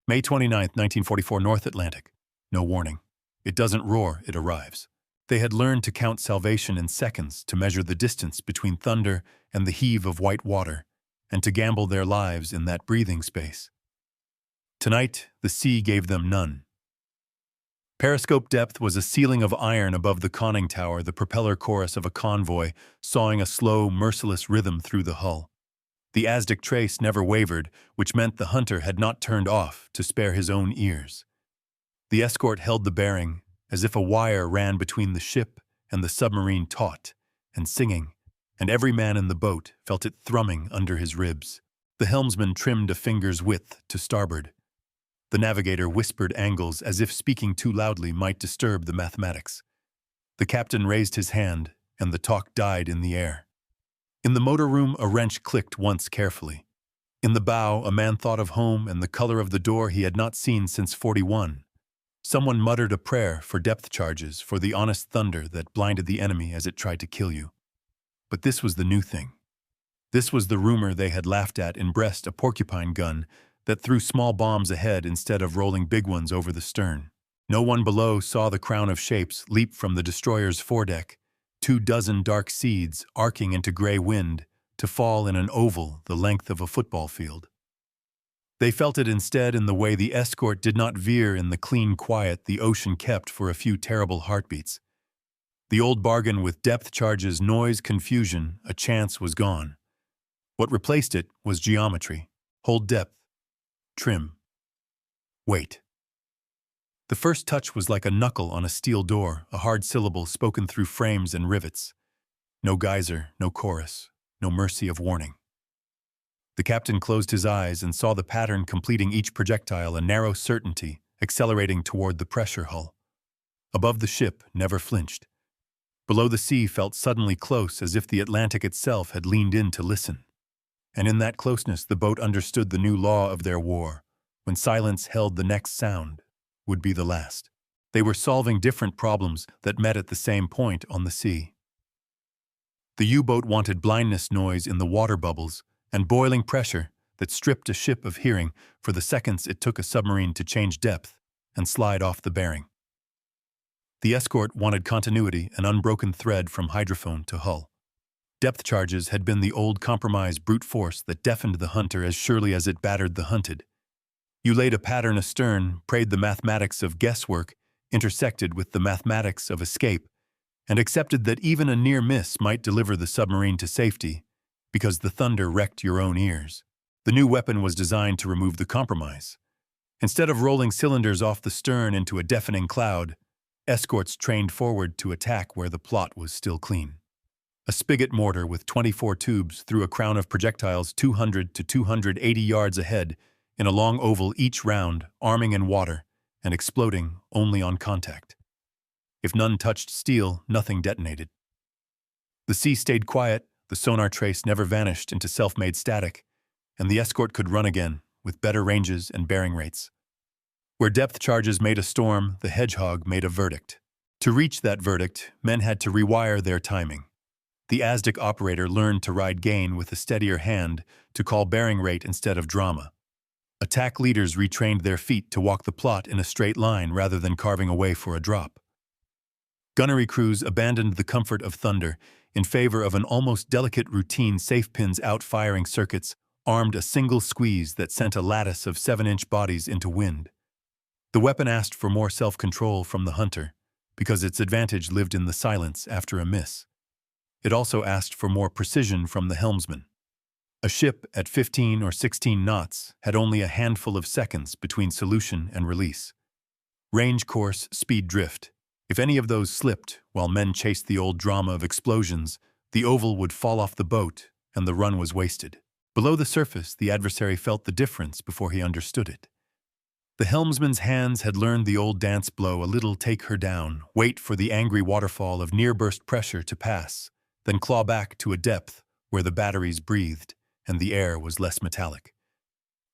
May 29th, 1944, North Atlantic. No warning. It doesn't roar, it arrives. They had learned to count salvation in seconds, to measure the distance between thunder and the heave of white water, and to gamble their lives in that breathing space. Tonight, the sea gave them none. Periscope depth was a ceiling of iron above the conning tower, the propeller chorus of a convoy, sawing a slow, merciless rhythm through the hull. The Aztec trace never wavered, which meant the hunter had not turned off to spare his own ears. The escort held the bearing, as if a wire ran between the ship and the submarine, taut and singing, and every man in the boat felt it thrumming under his ribs. The helmsman trimmed a finger's width to starboard. The navigator whispered angles as if speaking too loudly might disturb the mathematics. The captain raised his hand, and the talk died in the air. In the motor room, a wrench clicked once carefully. In the bow, a man thought of home and the color of the door he had not seen since '41. Someone muttered a prayer for depth charges, for the honest thunder that blinded the enemy as it tried to kill you. But this was the new thing. This was the rumor they had laughed at in Brest, a porcupine gun that threw small bombs ahead instead of rolling big ones over the stern. No one below saw the crown of shapes leap from the destroyer's foredeck, 24 dark seeds arcing into gray wind to fall in an oval the length of a football field. They felt it instead in the way the escort did not veer in the clean quiet the ocean kept for a few terrible heartbeats. The old bargain with depth charges, noise, confusion, a chance was gone. What replaced it was geometry. Hold depth. Trim. Wait. The first touch was like a knuckle on a steel door, a hard syllable spoken through frames and rivets. No geyser, no chorus, no mercy of warning. The captain closed his eyes and saw the pattern completing each projectile, a narrow certainty, accelerating toward the pressure hull. Above the ship never flinched. Below the sea felt suddenly close, as if the Atlantic itself had leaned in to listen. And in that closeness the boat understood the new law of their war. When silence held the next sound would be the last. They were solving different problems that met at the same point on the sea. The U-boat wanted blindness noise in the water bubbles and boiling pressure that stripped a ship of hearing for the seconds it took a submarine to change depth and slide off the bearing. The escort wanted continuity, an unbroken thread from hydrophone to hull. Depth charges had been the old compromise brute force that deafened the hunter as surely as it battered the hunted. You laid a pattern astern, prayed the mathematics of guesswork intersected with the mathematics of escape, and accepted that even a near miss might deliver the submarine to safety, because the thunder wrecked your own ears. The new weapon was designed to remove the compromise. Instead of rolling cylinders off the stern into a deafening cloud, escorts trained forward to attack where the plot was still clean. A spigot mortar with 24 tubes threw a crown of projectiles 200 to 280 yards ahead in a long oval each round, arming in water and exploding only on contact. If none touched steel, nothing detonated. The sea stayed quiet, the sonar trace never vanished into self-made static, and the escort could run again with better ranges and bearing rates. Where depth charges made a storm, the Hedgehog made a verdict. To reach that verdict, men had to rewire their timing. The Aztec operator learned to ride gain with a steadier hand, to call bearing rate instead of drama. Attack leaders retrained their feet to walk the plot in a straight line rather than carving away for a drop. Gunnery crews abandoned the comfort of thunder in favor of an almost delicate routine. Safe pins out firing circuits armed a single squeeze that sent a lattice of 7-inch bodies into wind. The weapon asked for more self-control from the hunter, because its advantage lived in the silence after a miss. It also asked for more precision from the helmsman. A ship at 15 or 16 knots had only a handful of seconds between solution and release. Range, course, speed, drift. If any of those slipped while men chased the old drama of explosions, the oval would fall off the boat and the run was wasted. Below the surface, the adversary felt the difference before he understood it. The helmsman's hands had learned the old dance blow, a little take her down, wait for the angry waterfall of near-burst pressure to pass, then claw back to a depth where the batteries breathed and the air was less metallic.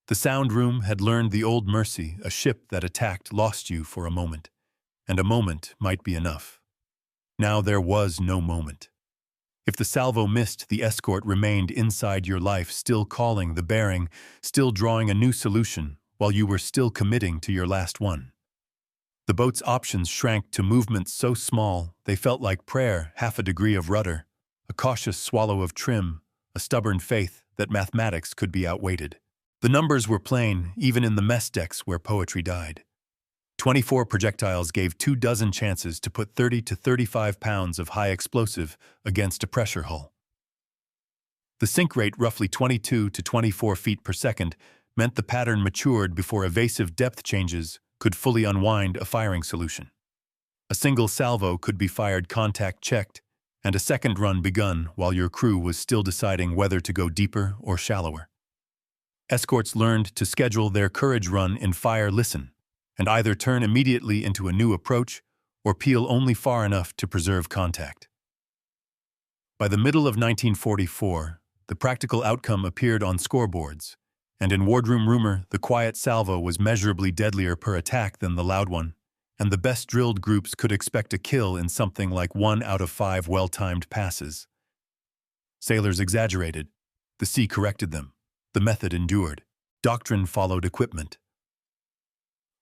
The sound room had learned the old mercy, a ship that attacked lost you for a moment, and a moment might be enough. Now there was no moment. If the salvo missed, the escort remained inside your life, still calling the bearing, still drawing a new solution, while you were still committing to your last one. The boat's options shrank to movements so small they felt like prayer, half a degree of rudder, a cautious swallow of trim, a stubborn faith that mathematics could be outweighted. The numbers were plain, even in the mess decks where poetry died. 24 projectiles gave 24 chances to put 30 to 35 pounds of high explosive against a pressure hull. The sink rate, roughly 22 to 24 feet per second, meant the pattern matured before evasive depth changes could fully unwind a firing solution. A single salvo could be fired contact-checked, and a second run begun while your crew was still deciding whether to go deeper or shallower. Escorts learned to schedule their courage run in fire-listen, and either turn immediately into a new approach or peel only far enough to preserve contact. By the middle of 1944, the practical outcome appeared on scoreboards, and in wardroom rumor, the quiet salvo was measurably deadlier per attack than the loud one, and the best drilled groups could expect a kill in something like 1 out of 5 well-timed passes. Sailors exaggerated. The sea corrected them. The method endured. Doctrine followed equipment.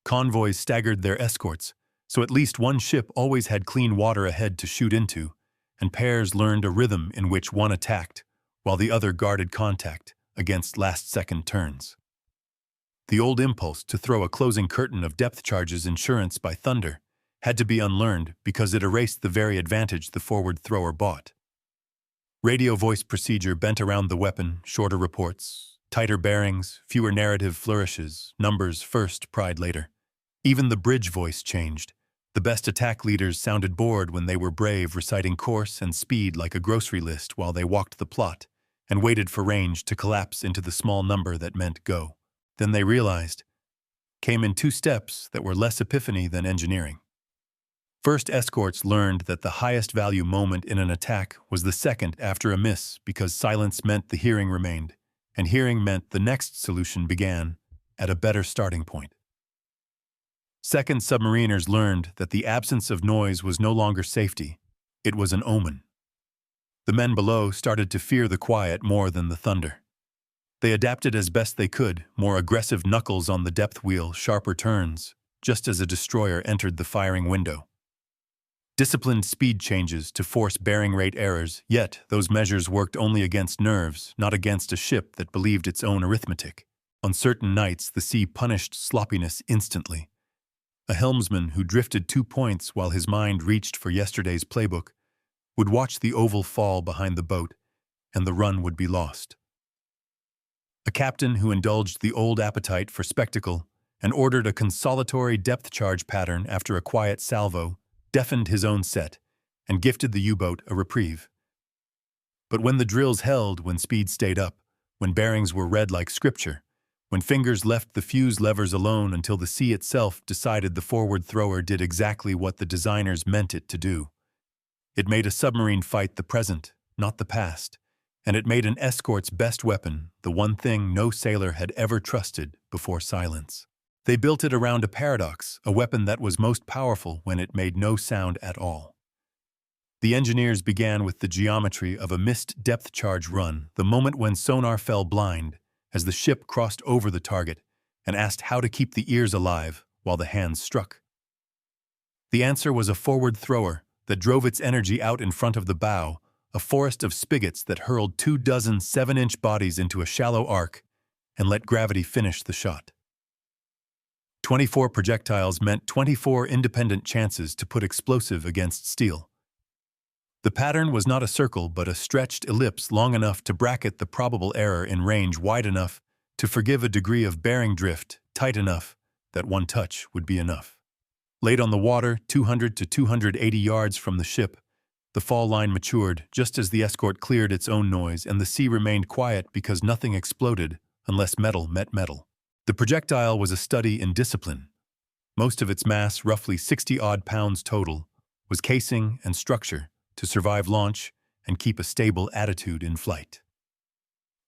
Convoys staggered their escorts, so at least one ship always had clean water ahead to shoot into, and pairs learned a rhythm in which one attacked, while the other guarded contact against last-second turns. The old impulse to throw a closing curtain of depth charges insurance by thunder had to be unlearned because it erased the very advantage the forward thrower bought. Radio voice procedure bent around the weapon, shorter reports, tighter bearings, fewer narrative flourishes, numbers first, pride later. Even the bridge voice changed. The best attack leaders sounded bored when they were brave, reciting course and speed like a grocery list while they walked the plot and waited for range to collapse into the small number that meant go. Then they realized, came in 2 steps that were less epiphany than engineering. First, escorts learned that the highest value moment in an attack was the second after a miss because silence meant the hearing remained, and hearing meant the next solution began at a better starting point. Second, submariners learned that the absence of noise was no longer safety, it was an omen. The men below started to fear the quiet more than the thunder. They adapted as best they could, more aggressive knuckles on the depth wheel, sharper turns, just as a destroyer entered the firing window. Disciplined speed changes to force bearing rate errors, yet those measures worked only against nerves, not against a ship that believed its own arithmetic. On certain nights, the sea punished sloppiness instantly. A helmsman who drifted 2 points while his mind reached for yesterday's playbook would watch the oval fall behind the boat, and the run would be lost. A captain who indulged the old appetite for spectacle and ordered a consolatory depth charge pattern after a quiet salvo deafened his own set and gifted the U-boat a reprieve. But when the drills held, when speed stayed up, when bearings were read like scripture, when fingers left the fuse levers alone until the sea itself decided the forward thrower did exactly what the designers meant it to do, it made a submarine fight the present, not the past, and it made an escort's best weapon the one thing no sailor had ever trusted before silence. They built it around a paradox, a weapon that was most powerful when it made no sound at all. The engineers began with the geometry of a missed depth charge run, the moment when sonar fell blind as the ship crossed over the target and asked how to keep the ears alive while the hands struck. The answer was a forward thrower that drove its energy out in front of the bow, a forest of spigots that hurled 24 7-inch bodies into a shallow arc and let gravity finish the shot. 24 projectiles meant 24 independent chances to put explosive against steel. The pattern was not a circle but a stretched ellipse long enough to bracket the probable error in range wide enough to forgive a degree of bearing drift tight enough that one touch would be enough. Laid on the water, 200 to 280 yards from the ship, the fall line matured just as the escort cleared its own noise and the sea remained quiet because nothing exploded unless metal met metal. The projectile was a study in discipline. Most of its mass, roughly 60-odd pounds total, was casing and structure to survive launch and keep a stable attitude in flight.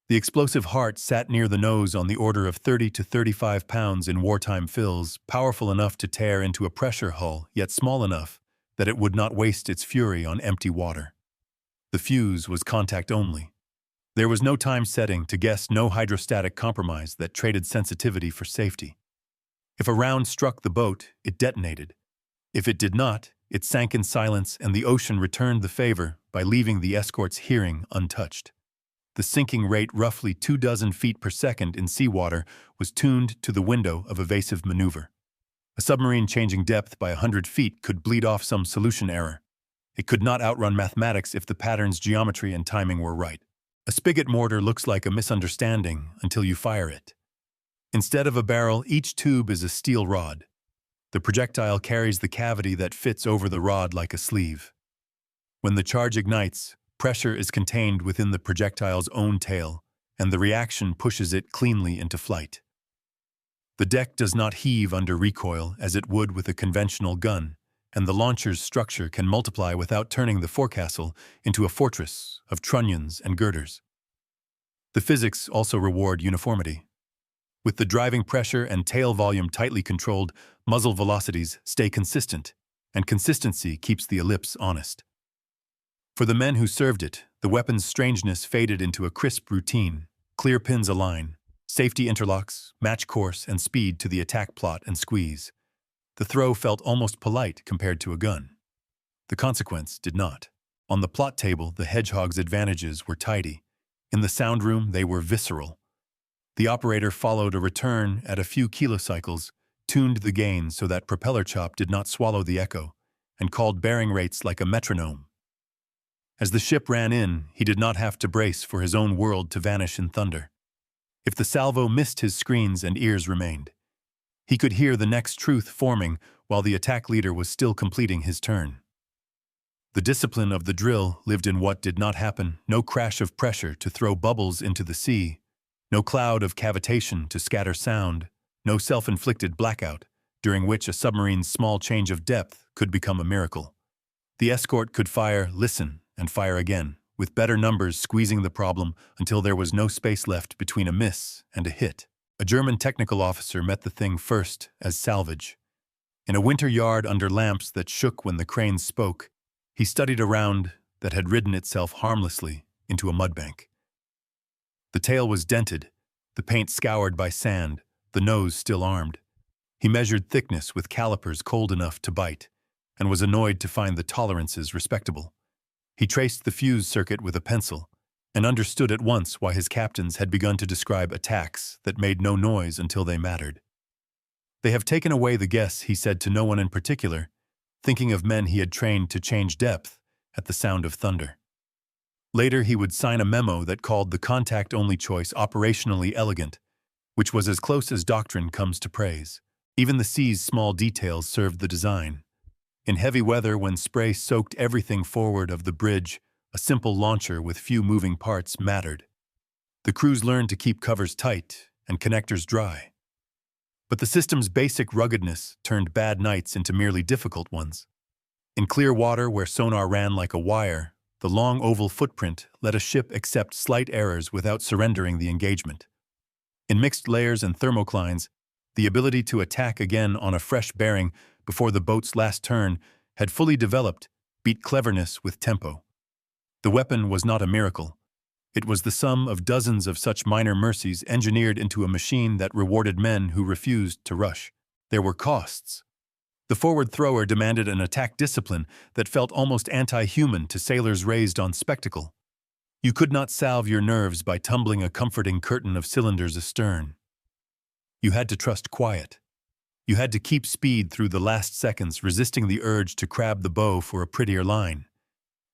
The explosive heart sat near the nose on the order of 30 to 35 pounds in wartime fills, powerful enough to tear into a pressure hull, yet small enough that it would not waste its fury on empty water. The fuse was contact only. There was no time setting to guess, no hydrostatic compromise that traded sensitivity for safety. If a round struck the boat, it detonated. If it did not, it sank in silence, and the ocean returned the favor by leaving the Escorts' hearing untouched. The sinking rate, roughly 24 feet per second in seawater, was tuned to the window of evasive maneuver. A submarine changing depth by 100 feet could bleed off some solution error. It could not outrun mathematics if the pattern's geometry and timing were right. A spigot mortar looks like a misunderstanding until you fire it. Instead of a barrel, each tube is a steel rod. The projectile carries the cavity that fits over the rod like a sleeve. When the charge ignites, pressure is contained within the projectile's own tail, and the reaction pushes it cleanly into flight. The deck does not heave under recoil as it would with a conventional gun, and the launcher's structure can multiply without turning the forecastle into a fortress of trunnions and girders. The physics also reward uniformity. With the driving pressure and tail volume tightly controlled, muzzle velocities stay consistent, and consistency keeps the ellipse honest. For the men who served it, the weapon's strangeness faded into a crisp routine: clear pins align, safety interlocks, match course and speed to the attack plot and squeeze. The throw felt almost polite compared to a gun. The consequence did not. On the plot table, the Hedgehog's advantages were tidy. In the sound room, they were visceral. The operator followed a return at a few kilocycles, tuned the gain so that propeller chop did not swallow the echo, and called bearing rates like a metronome. As the ship ran in, he did not have to brace for his own world to vanish in thunder. If the salvo missed, his screens and ears remained. He could hear the next truth forming while the attack leader was still completing his turn. The discipline of the drill lived in what did not happen: no crash of pressure to throw bubbles into the sea, no cloud of cavitation to scatter sound, no self-inflicted blackout, during which a submarine's small change of depth could become a miracle. The Escort could fire, listen, and fire again, with better numbers squeezing the problem until there was no space left between a miss and a hit. A German technical officer met the thing first as salvage. In a winter yard under lamps that shook when the cranes spoke, he studied a round that had ridden itself harmlessly into a mudbank. The tail was dented, the paint scoured by sand, the nose still armed. He measured thickness with calipers cold enough to bite, and was annoyed to find the tolerances respectable. He traced the fuse circuit with a pencil, and understood at once why his captains had begun to describe attacks that made no noise until they mattered. "They have taken away the guess," he said to no one in particular, thinking of men he had trained to change depth at the sound of thunder. Later he would sign a memo that called the contact-only choice operationally elegant, which was as close as doctrine comes to praise. Even the sea's small details served the design. In heavy weather, when spray soaked everything forward of the bridge, a simple launcher with few moving parts mattered. The crews learned to keep covers tight and connectors dry. But the system's basic ruggedness turned bad nights into merely difficult ones. In clear water where sonar ran like a wire, the long oval footprint let a ship accept slight errors without surrendering the engagement. In mixed layers and thermoclines, the ability to attack again on a fresh bearing before the boat's last turn had fully developed, beat cleverness with tempo. The weapon was not a miracle. It was the sum of dozens of such minor mercies engineered into a machine that rewarded men who refused to rush. There were costs. The forward thrower demanded an attack discipline that felt almost anti-human to sailors raised on spectacle. You could not salve your nerves by tumbling a comforting curtain of cylinders astern. You had to trust quiet. You had to keep speed through the last seconds, resisting the urge to crab the bow for a prettier line.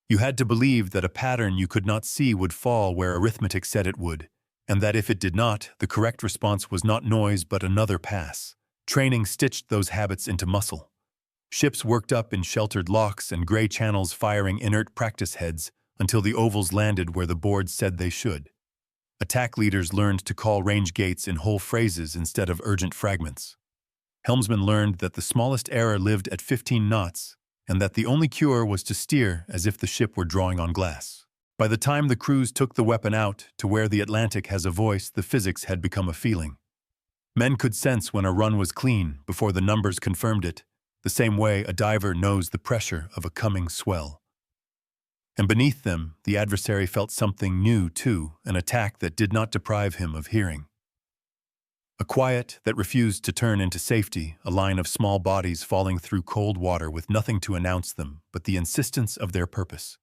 You had to believe that a pattern you could not see would fall where arithmetic said it would, and that if it did not, the correct response was not noise but another pass. Training stitched those habits into muscle. Ships worked up in sheltered locks and gray channels, firing inert practice heads until the ovals landed where the board said they should. Attack leaders learned to call range gates in whole phrases instead of urgent fragments. Helmsmen learned that the smallest error lived at 15 knots, and that the only cure was to steer as if the ship were drawing on glass. By the time the crews took the weapon out to where the Atlantic has a voice, the physics had become a feeling. Men could sense when a run was clean before the numbers confirmed it, the same way a diver knows the pressure of a coming swell. And beneath them, the adversary felt something new too, an attack that did not deprive him of hearing. A quiet that refused to turn into safety, a line of small bodies falling through cold water with nothing to announce them but the insistence of their purpose.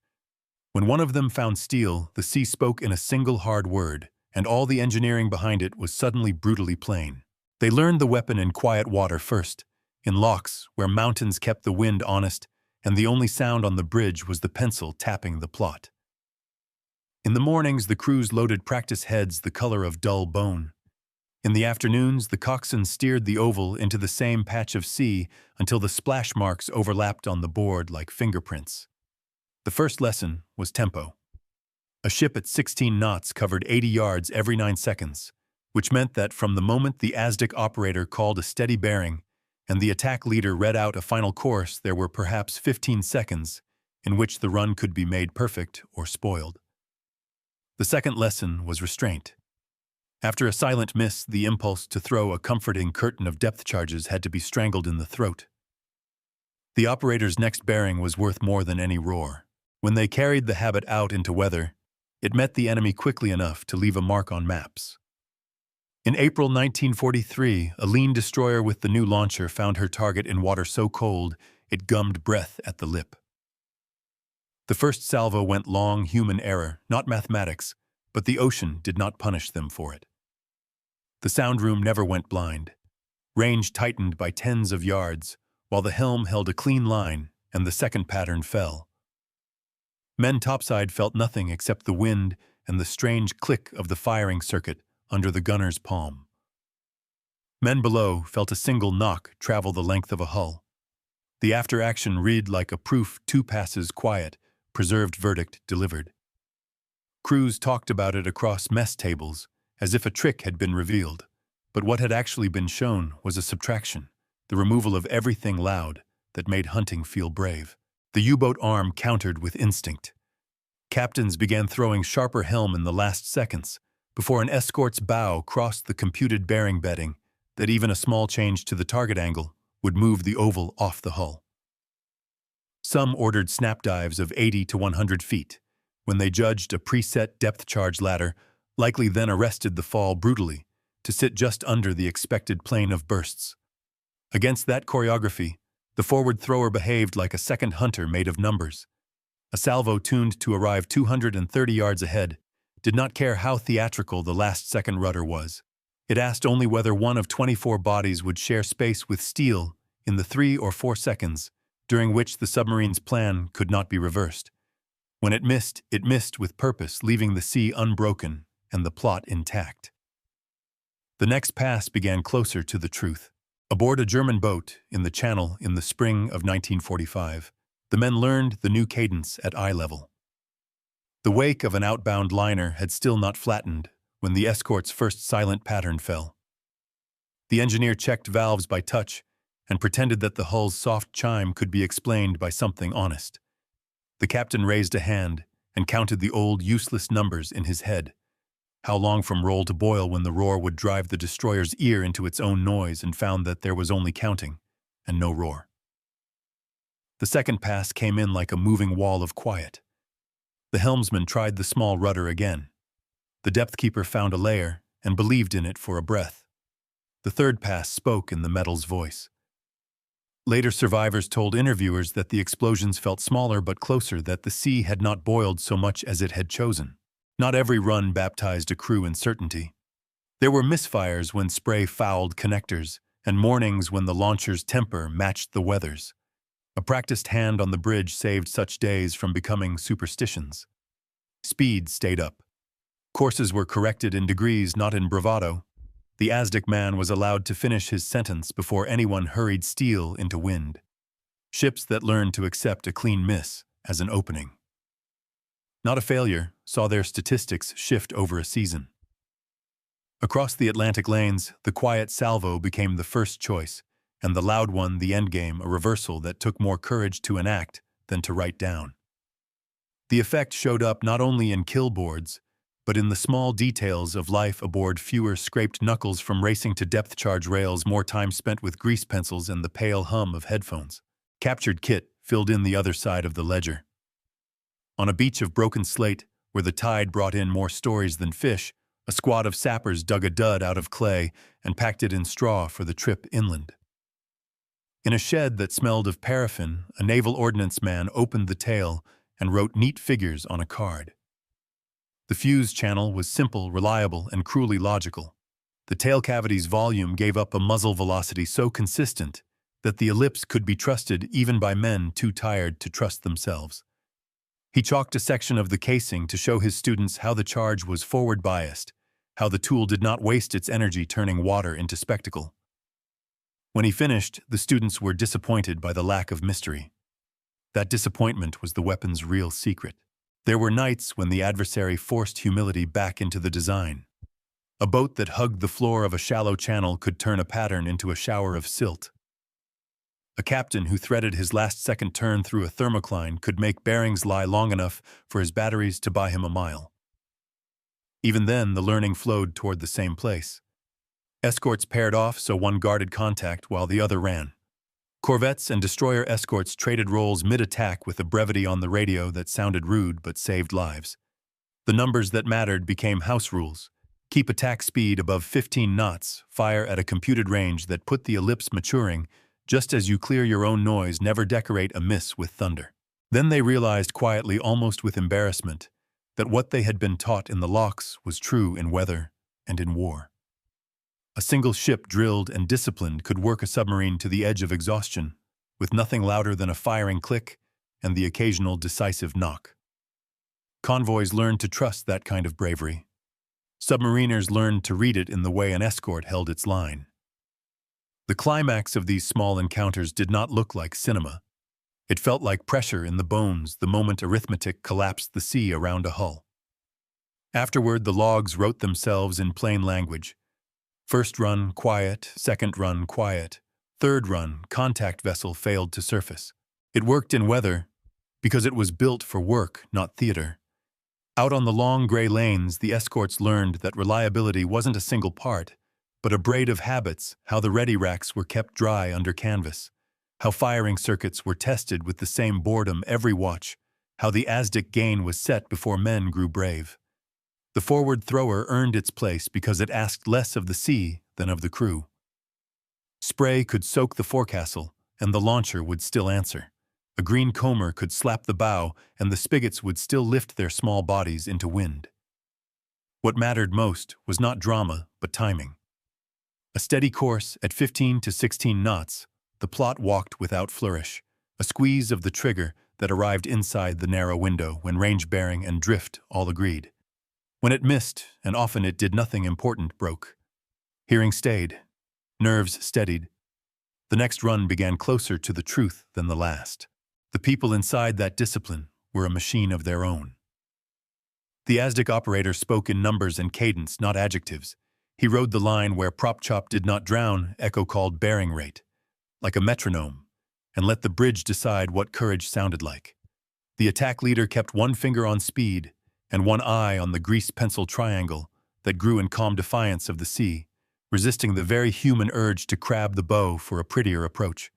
When one of them found steel, the sea spoke in a single hard word, and all the engineering behind it was suddenly brutally plain. They learned the weapon in quiet water first, in locks where mountains kept the wind honest, and the only sound on the bridge was the pencil tapping the plot. In the mornings, the crews loaded practice heads the color of dull bone. In the afternoons, the coxswain steered the oval into the same patch of sea until the splash marks overlapped on the board like fingerprints. The first lesson was tempo. A ship at 16 knots covered 80 yards every 9 seconds, which meant that from the moment the ASDIC operator called a steady bearing and the attack leader read out a final course, there were perhaps 15 seconds in which the run could be made perfect or spoiled. The second lesson was restraint. After a silent miss, the impulse to throw a comforting curtain of depth charges had to be strangled in the throat. The operator's next bearing was worth more than any roar. When they carried the habit out into weather, it met the enemy quickly enough to leave a mark on maps. In April 1943, a lean destroyer with the new launcher found her target in water so cold it gummed breath at the lip. The first salvo went long, human error, not mathematics, but the ocean did not punish them for it. The sound room never went blind. Range tightened by tens of yards, while the helm held a clean line and the second pattern fell. Men topside felt nothing except the wind and the strange click of the firing circuit under the gunner's palm. Men below felt a single knock travel the length of a hull. The after-action read like a proof 2 passes quiet, preserved verdict delivered. Crews talked about it across mess tables, as if a trick had been revealed, but what had actually been shown was a subtraction, the removal of everything loud that made hunting feel brave. The U-boat arm countered with instinct. Captains began throwing sharper helm in the last seconds, before an Escorts bow crossed the computed bearing bedding that even a small change to the target angle would move the oval off the hull. Some ordered snap dives of 80 to 100 feet, when they judged a preset depth charge ladder, likely then arrested the fall brutally to sit just under the expected plane of bursts. Against that choreography, the forward thrower behaved like a second hunter made of numbers. A salvo tuned to arrive 230 yards ahead did not care how theatrical the last-second rudder was. It asked only whether one of 24 bodies would share space with steel in the 3 or 4 seconds, during which the submarine's plan could not be reversed. When it missed with purpose, leaving the sea unbroken and the plot intact. The next pass began closer to the truth. Aboard a German boat in the Channel in the spring of 1945, the men learned the new cadence at eye level. The wake of an outbound liner had still not flattened when the Escorts' first silent pattern fell. The engineer checked valves by touch and pretended that the hull's soft chime could be explained by something honest. The captain raised a hand and counted the old, useless numbers in his head. How long from roll to boil when the roar would drive the destroyer's ear into its own noise, and found that there was only counting and no roar. The second pass came in like a moving wall of quiet. The helmsman tried the small rudder again. The depth keeper found a layer and believed in it for a breath. The third pass spoke in the metal's voice. Later survivors told interviewers that the explosions felt smaller but closer, that the sea had not boiled so much as it had chosen. Not every run baptized a crew in certainty. There were misfires when spray fouled connectors, and mornings when the launcher's temper matched the weather's. A practiced hand on the bridge saved such days from becoming superstitions. Speed stayed up. Courses were corrected in degrees, not in bravado. The ASDIC man was allowed to finish his sentence before anyone hurried steel into wind. Ships that learned to accept a clean miss as an opening, not a failure, saw their statistics shift over a season. Across the Atlantic lanes, the quiet salvo became the first choice, and the loud one the endgame, a reversal that took more courage to enact than to write down. The effect showed up not only in kill boards, but in the small details of life aboard, fewer scraped knuckles from racing to depth charge rails, more time spent with grease pencils, and the pale hum of headphones. Captured kit filled in the other side of the ledger. On a beach of broken slate, where the tide brought in more stories than fish, a squad of sappers dug a dud out of clay and packed it in straw for the trip inland. In a shed that smelled of paraffin, a naval ordnance man opened the tail and wrote neat figures on a card. The fuse channel was simple, reliable, and cruelly logical. The tail cavity's volume gave up a muzzle velocity so consistent that the ellipse could be trusted even by men too tired to trust themselves. He chalked a section of the casing to show his students how the charge was forward biased, how the tool did not waste its energy turning water into spectacle. When he finished, the students were disappointed by the lack of mystery. That disappointment was the weapon's real secret. There were nights when the adversary forced humility back into the design. A boat that hugged the floor of a shallow channel could turn a pattern into a shower of silt. A captain who threaded his last-second turn through a thermocline could make bearings lie long enough for his batteries to buy him a mile. Even then, the learning flowed toward the same place. Escorts paired off so one guarded contact while the other ran. Corvettes and destroyer escorts traded roles mid-attack with a brevity on the radio that sounded rude but saved lives. The numbers that mattered became house rules. Keep attack speed above 15 knots, fire at a computed range that put the ellipse maturing, just as you clear your own noise, never decorate a miss with thunder. Then they realized quietly, almost with embarrassment, that what they had been taught in the locks was true in weather and in war. A single ship drilled and disciplined could work a submarine to the edge of exhaustion, with nothing louder than a firing click and the occasional decisive knock. Convoys learned to trust that kind of bravery. Submariners learned to read it in the way an escort held its line. The climax of these small encounters did not look like cinema. It felt like pressure in the bones the moment arithmetic collapsed the sea around a hull. Afterward, the logs wrote themselves in plain language. First run, quiet. Second run, quiet. Third run, contact vessel failed to surface. It worked in weather because it was built for work, not theater. Out on the long gray lanes, the escorts learned that reliability wasn't a single part, but a braid of habits, how the ready racks were kept dry under canvas, how firing circuits were tested with the same boredom every watch, how the ASDIC gain was set before men grew brave. The forward thrower earned its place because it asked less of the sea than of the crew. Spray could soak the forecastle, and the launcher would still answer. A green comber could slap the bow, and the spigots would still lift their small bodies into wind. What mattered most was not drama, but timing. A steady course at 15 to 16 knots, the plot walked without flourish, a squeeze of the trigger that arrived inside the narrow window when range bearing and drift all agreed. When it missed, and often it did nothing important, broke. Hearing stayed. Nerves steadied. The next run began closer to the truth than the last. The people inside that discipline were a machine of their own. The ASDIC operator spoke in numbers and cadence, not adjectives. He rode the line where prop chop did not drown, echo called bearing rate, like a metronome, and let the bridge decide what courage sounded like. The attack leader kept one finger on speed and one eye on the grease pencil triangle that grew in calm defiance of the sea, resisting the very human urge to crab the bow for a prettier approach.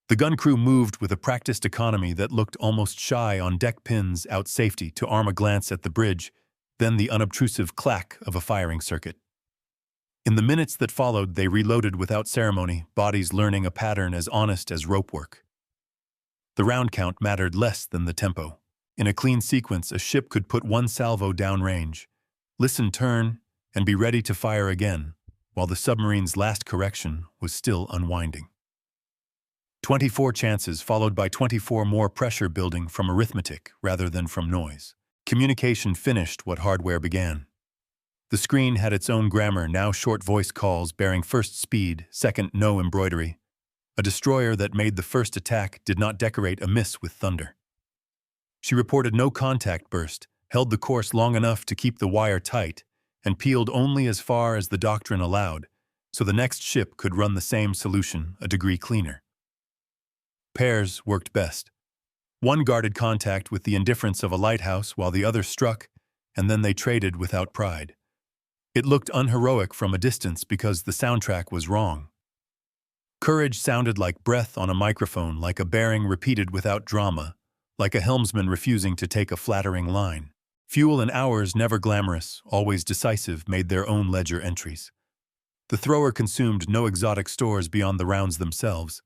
The gun crew moved with a practiced economy that looked almost shy on deck pins out safety to arm a glance at the bridge, then the unobtrusive clack of a firing circuit. In the minutes that followed, they reloaded without ceremony, bodies learning a pattern as honest as rope work. The round count mattered less than the tempo. In a clean sequence, a ship could put one salvo downrange, listen, turn, and be ready to fire again, while the submarine's last correction was still unwinding. 24 chances followed by 24 more pressure building from arithmetic rather than from noise. Communication finished what hardware began. The screen had its own grammar, now short voice calls bearing first speed, second no embroidery. A destroyer that made the first attack did not decorate a miss with thunder. She reported no contact burst, held the course long enough to keep the wire tight, and peeled only as far as the doctrine allowed, so the next ship could run the same solution a degree cleaner. Pairs worked best. One guarded contact with the indifference of a lighthouse while the other struck, and then they traded without pride. It looked unheroic from a distance because the soundtrack was wrong. Courage sounded like breath on a microphone, like a bearing repeated without drama, like a helmsman refusing to take a flattering line. Fuel and hours, never glamorous, always decisive, made their own ledger entries. The thrower consumed no exotic stores beyond the rounds themselves.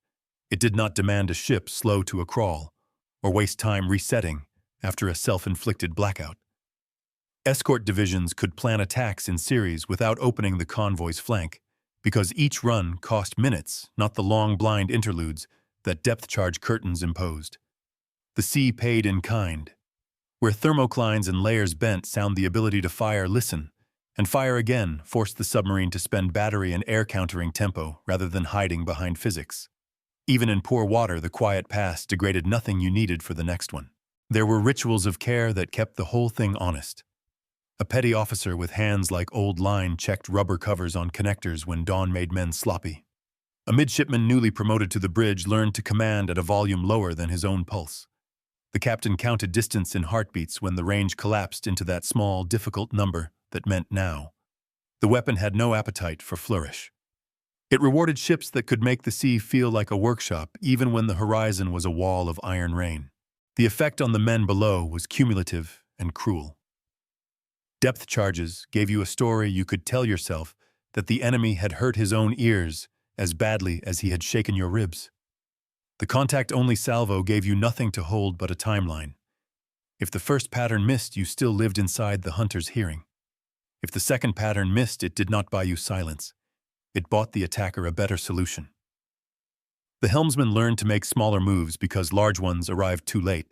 It did not demand a ship slow to a crawl, or waste time resetting after a self-inflicted blackout. Escort divisions could plan attacks in series without opening the convoy's flank, because each run cost minutes, not the long blind interludes that depth charge curtains imposed. The sea paid in kind. Where thermoclines and layers bent sound the ability to fire, listen, and fire again forced the submarine to spend battery and air-countering tempo rather than hiding behind physics. Even in poor water, the quiet pass degraded nothing you needed for the next one. There were rituals of care that kept the whole thing honest. A petty officer with hands like old line checked rubber covers on connectors when dawn made men sloppy. A midshipman newly promoted to the bridge learned to command at a volume lower than his own pulse. The captain counted distance in heartbeats when the range collapsed into that small, difficult number that meant now. The weapon had no appetite for flourish. It rewarded ships that could make the sea feel like a workshop even when the horizon was a wall of iron rain. The effect on the men below was cumulative and cruel. Depth charges gave you a story you could tell yourself that the enemy had hurt his own ears as badly as he had shaken your ribs. The contact-only salvo gave you nothing to hold but a timeline. If the first pattern missed, you still lived inside the hunter's hearing. If the second pattern missed, it did not buy you silence. It bought the attacker a better solution. The helmsman learned to make smaller moves because large ones arrived too late.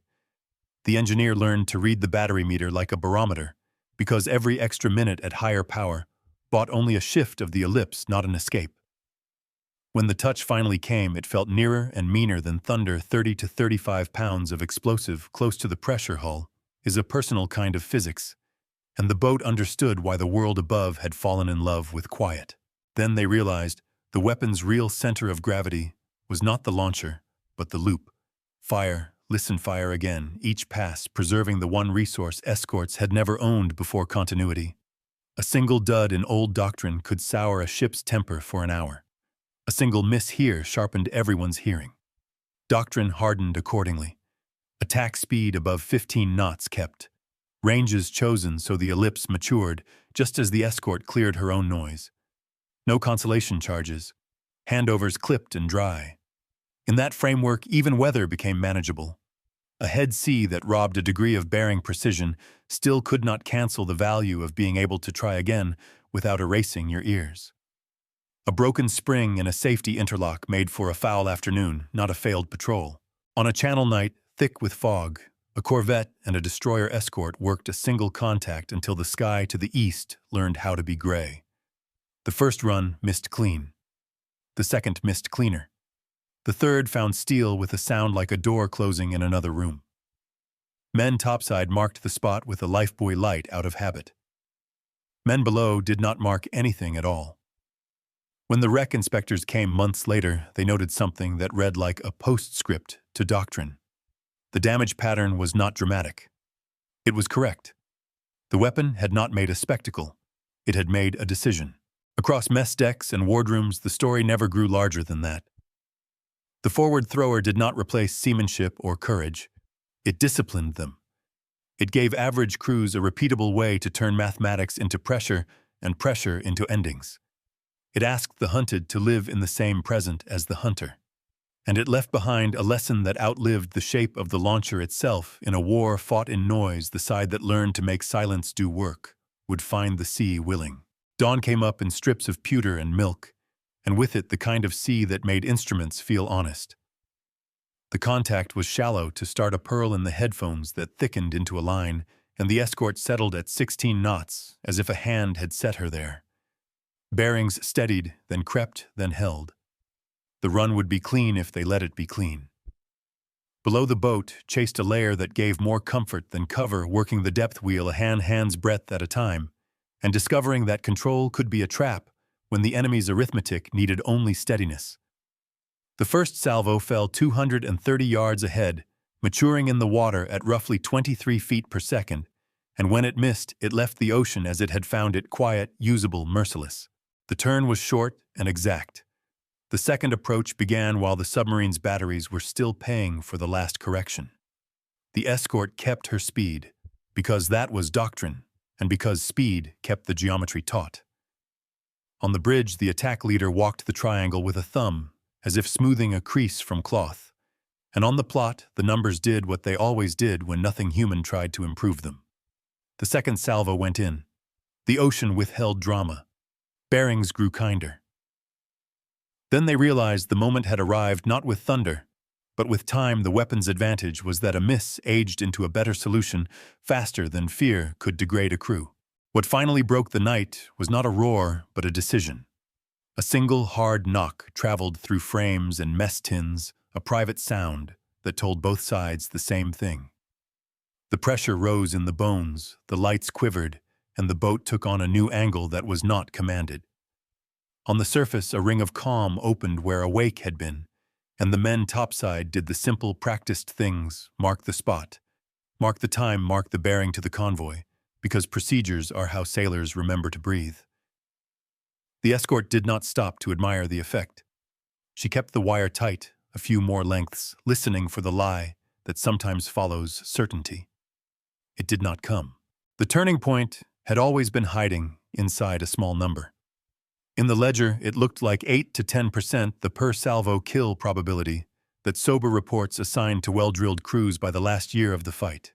The engineer learned to read the battery meter like a barometer because every extra minute at higher power bought only a shift of the ellipse, not an escape. When the touch finally came, it felt nearer and meaner than thunder. 30 to 35 pounds of explosive close to the pressure hull is a personal kind of physics, and the boat understood why the world above had fallen in love with quiet. Then they realized the weapon's real center of gravity was not the launcher, but the loop. Fire, listen, fire again, each pass preserving the one resource Escorts had never owned before continuity. A single dud in old doctrine could sour a ship's temper for an hour. A single miss here sharpened everyone's hearing. Doctrine hardened accordingly. Attack speed above 15 knots kept. Ranges chosen so the ellipse matured just as the Escort cleared her own noise. No consolation charges. Handovers clipped and dry. In that framework, even weather became manageable. A head sea that robbed a degree of bearing precision still could not cancel the value of being able to try again without erasing your ears. A broken spring in a safety interlock made for a foul afternoon, not a failed patrol. On a channel night, thick with fog, a corvette and a destroyer escort worked a single contact until the sky to the east learned how to be gray. The first run missed clean. The second missed cleaner. The third found steel with a sound like a door closing in another room. Men topside marked the spot with a lifebuoy light out of habit. Men below did not mark anything at all. When the wreck inspectors came months later, they noted something that read like a postscript to doctrine. The damage pattern was not dramatic. It was correct. The weapon had not made a spectacle. It had made a decision. Across mess decks and wardrooms, the story never grew larger than that. The forward thrower did not replace seamanship or courage. It disciplined them. It gave average crews a repeatable way to turn mathematics into pressure and pressure into endings. It asked the hunted to live in the same present as the hunter. And it left behind a lesson that outlived the shape of the launcher itself. In a war fought in noise, the side that learned to make silence do work would find the sea willing. Dawn came up in strips of pewter and milk, and with it the kind of sea that made instruments feel honest. The contact was shallow to start a purl in the headphones that thickened into a line, and the Escort settled at 16 knots, as if a hand had set her there. Bearings steadied, then crept, then held. The run would be clean if they let it be clean. Below the boat chased a layer that gave more comfort than cover, working the depth wheel a hand's breadth at a time, and discovering that control could be a trap when the enemy's arithmetic needed only steadiness. The first salvo fell 230 yards ahead, maturing in the water at roughly 23 feet per second, and when it missed, it left the ocean as it had found it: quiet, usable, merciless. The turn was short and exact. The second approach began while the submarine's batteries were still paying for the last correction. The escort kept her speed, because that was doctrine, and because speed kept the geometry taut. On the bridge, the attack leader walked the triangle with a thumb, as if smoothing a crease from cloth. And on the plot, the numbers did what they always did when nothing human tried to improve them. The second salvo went in. The ocean withheld drama. Bearings grew kinder. Then they realized the moment had arrived not with thunder, but with time. The weapon's advantage was that a miss aged into a better solution faster than fear could degrade a crew. What finally broke the night was not a roar, but a decision. A single hard knock traveled through frames and mess tins, a private sound that told both sides the same thing. The pressure rose in the bones, the lights quivered, and the boat took on a new angle that was not commanded. On the surface, a ring of calm opened where a wake had been, and the men topside did the simple, practiced things: mark the spot, mark the time, mark the bearing to the convoy, because procedures are how sailors remember to breathe. The escort did not stop to admire the effect. She kept the wire tight, a few more lengths, listening for the lie that sometimes follows certainty. It did not come. The turning point had always been hiding inside a small number. In the ledger, it looked like 8 to 10% the per-salvo kill probability that sober reports assigned to well-drilled crews by the last year of the fight.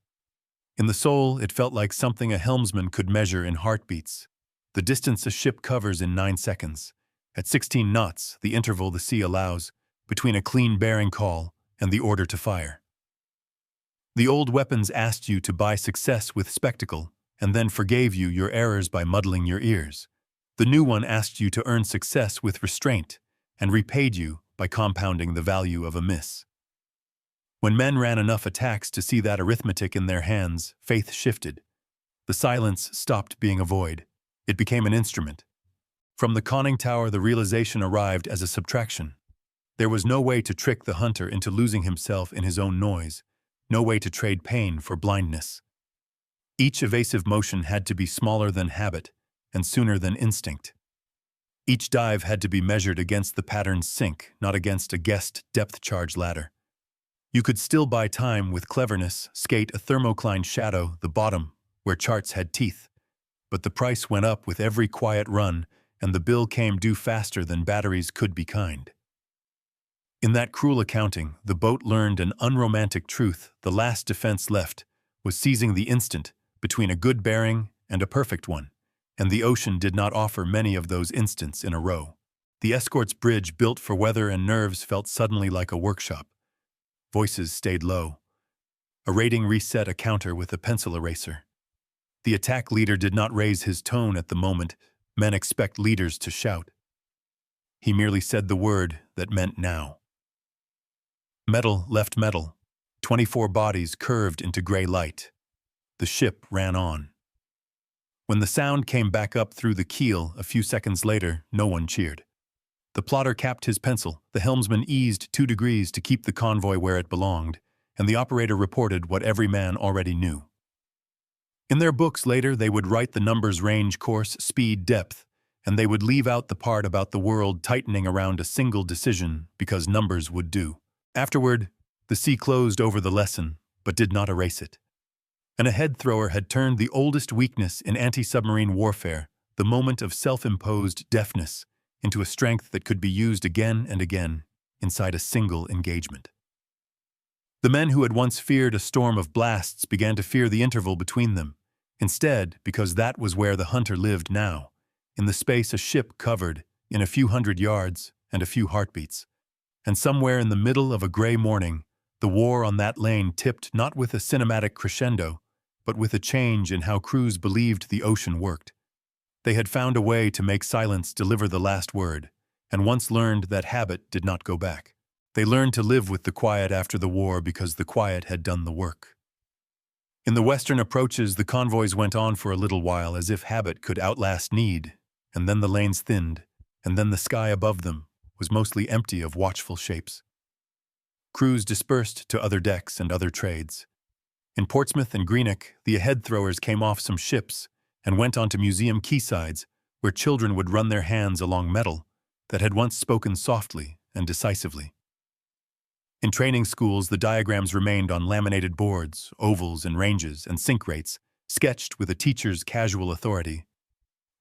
In the soul, it felt like something a helmsman could measure in heartbeats, the distance a ship covers in 9 seconds, at 16 knots, the interval the sea allows between a clean bearing call and the order to fire. The old weapons asked you to buy success with spectacle and then forgave you your errors by muddling your ears. The new one asked you to earn success with restraint and repaid you by compounding the value of a miss. When men ran enough attacks to see that arithmetic in their hands, faith shifted. The silence stopped being a void. It became an instrument. From the conning tower, the realization arrived as a subtraction. There was no way to trick the hunter into losing himself in his own noise, no way to trade pain for blindness. Each evasive motion had to be smaller than habit and sooner than instinct. Each dive had to be measured against the pattern's sink, not against a guessed depth charge ladder. You could still buy time with cleverness, skate a thermocline shadow, the bottom, where charts had teeth. But the price went up with every quiet run, and the bill came due faster than batteries could be kind. In that cruel accounting, the boat learned an unromantic truth. The last defense left was seizing the instant between a good bearing and a perfect one, and the ocean did not offer many of those instants in a row. The Escorts bridge, built for weather and nerves, felt suddenly like a workshop. Voices stayed low. A rating reset a counter with a pencil eraser. The attack leader did not raise his tone at the moment. Men expect leaders to shout. He merely said the word that meant now. Metal left metal. 24 bodies curved into gray light. The ship ran on. When the sound came back up through the keel a few seconds later, no one cheered. The plotter capped his pencil, the helmsman eased 2 degrees to keep the convoy where it belonged, and the operator reported what every man already knew. In their books later, they would write the numbers: range, course, speed, depth, and they would leave out the part about the world tightening around a single decision because numbers would do. Afterward, the sea closed over the lesson, but did not erase it. And a head thrower had turned the oldest weakness in anti-submarine warfare, the moment of self-imposed deafness, into a strength that could be used again and again inside a single engagement. The men who had once feared a storm of blasts began to fear the interval between them, instead, because that was where the hunter lived now, in the space a ship covered, in a few hundred yards and a few heartbeats. And somewhere in the middle of a gray morning, the war on that lane tipped not with a cinematic crescendo, but with a change in how crews believed the ocean worked. They had found a way to make silence deliver the last word, and once learned that habit did not go back. They learned to live with the quiet after the war because the quiet had done the work. In the western approaches, the convoys went on for a little while as if habit could outlast need, and then the lanes thinned, and then the sky above them was mostly empty of watchful shapes. Crews dispersed to other decks and other trades. In Portsmouth and Greenock, the head throwers came off some ships and went onto museum quaysides where children would run their hands along metal that had once spoken softly and decisively. In training schools, the diagrams remained on laminated boards, ovals and ranges, and sink rates, sketched with a teacher's casual authority.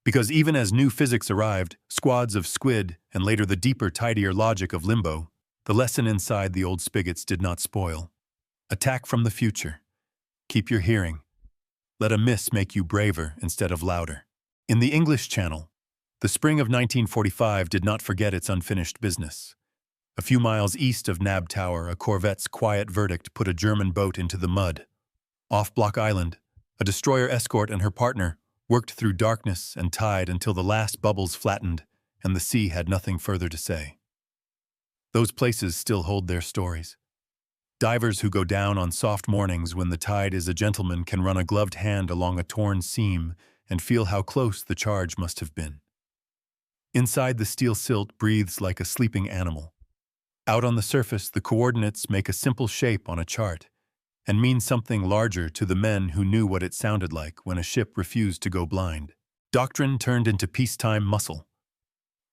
Because even as new physics arrived, squads of squid, and later the deeper, tidier logic of limbo, the lesson inside the old spigots did not spoil. Attack from the future. Keep your hearing. Let a miss make you braver instead of louder. In the English Channel, the spring of 1945 did not forget its unfinished business. A few miles east of Nab Tower, a corvette's quiet verdict put a German boat into the mud. Off Block Island, a destroyer escort and her partner worked through darkness and tide until the last bubbles flattened and the sea had nothing further to say. Those places still hold their stories. Divers who go down on soft mornings when the tide is a gentleman can run a gloved hand along a torn seam and feel how close the charge must have been. Inside, the steel silt breathes like a sleeping animal. Out on the surface, the coordinates make a simple shape on a chart and mean something larger to the men who knew what it sounded like when a ship refused to go blind. Doctrine turned into peacetime muscle.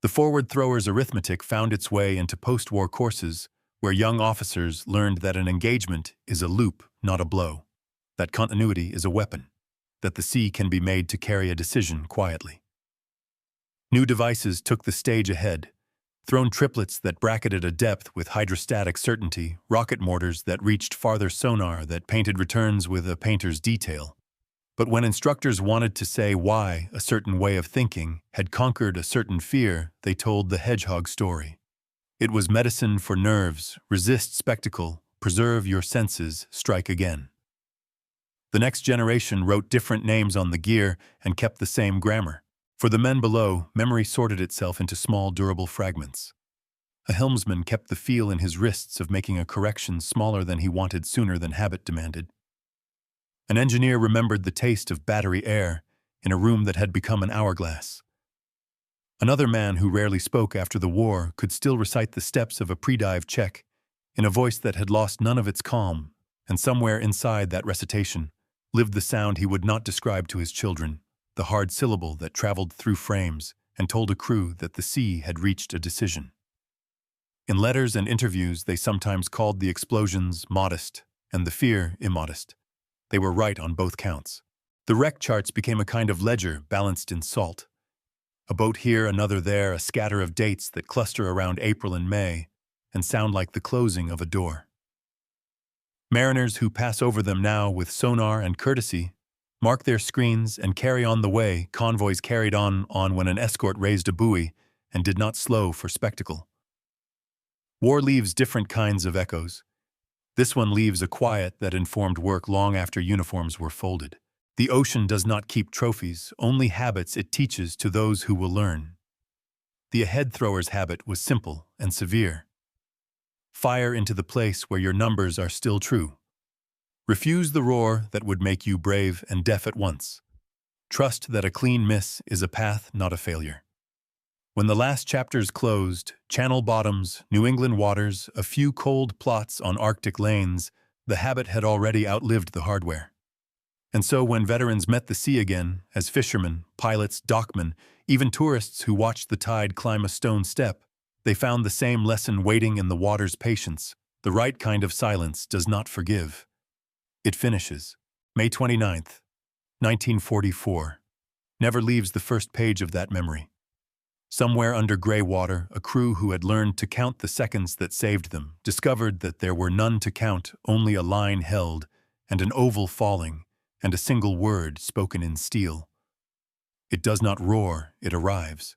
The forward thrower's arithmetic found its way into post-war courses where young officers learned that an engagement is a loop, not a blow, that continuity is a weapon, that the sea can be made to carry a decision quietly. New devices took the stage ahead, thrown triplets that bracketed a depth with hydrostatic certainty, rocket mortars that reached farther, sonar that painted returns with a painter's detail. But when instructors wanted to say why a certain way of thinking had conquered a certain fear, they told the hedgehog story. It was medicine for nerves, resist spectacle, preserve your senses, strike again. The next generation wrote different names on the gear and kept the same grammar. For the men below, memory sorted itself into small, durable fragments. A helmsman kept the feel in his wrists of making a correction smaller than he wanted sooner than habit demanded. An engineer remembered the taste of battery air in a room that had become an hourglass. Another man who rarely spoke after the war could still recite the steps of a pre-dive check in a voice that had lost none of its calm, and somewhere inside that recitation lived the sound he would not describe to his children, the hard syllable that traveled through frames and told a crew that the sea had reached a decision. In letters and interviews, they sometimes called the explosions modest and the fear immodest. They were right on both counts. The wreck charts became a kind of ledger balanced in salt. A boat here, another there, a scatter of dates that cluster around April and May and sound like the closing of a door. Mariners who pass over them now with sonar and courtesy mark their screens and carry on the way convoys carried on when an escort raised a buoy and did not slow for spectacle. War leaves different kinds of echoes. This one leaves a quiet that informed work long after uniforms were folded. The ocean does not keep trophies, only habits it teaches to those who will learn. The ahead thrower's habit was simple and severe. Fire into the place where your numbers are still true. Refuse the roar that would make you brave and deaf at once. Trust that a clean miss is a path, not a failure. When the last chapters closed, Channel bottoms, New England waters, a few cold plots on Arctic lanes, the habit had already outlived the hardware. And so when veterans met the sea again, as fishermen, pilots, dockmen, even tourists who watched the tide climb a stone step, they found the same lesson waiting in the water's patience. The right kind of silence does not forgive. It finishes. May 29th, 1944. Never leaves the first page of that memory. Somewhere under gray water, a crew who had learned to count the seconds that saved them discovered that there were none to count, only a line held, and an oval falling, and a single word spoken in steel. It does not roar, it arrives.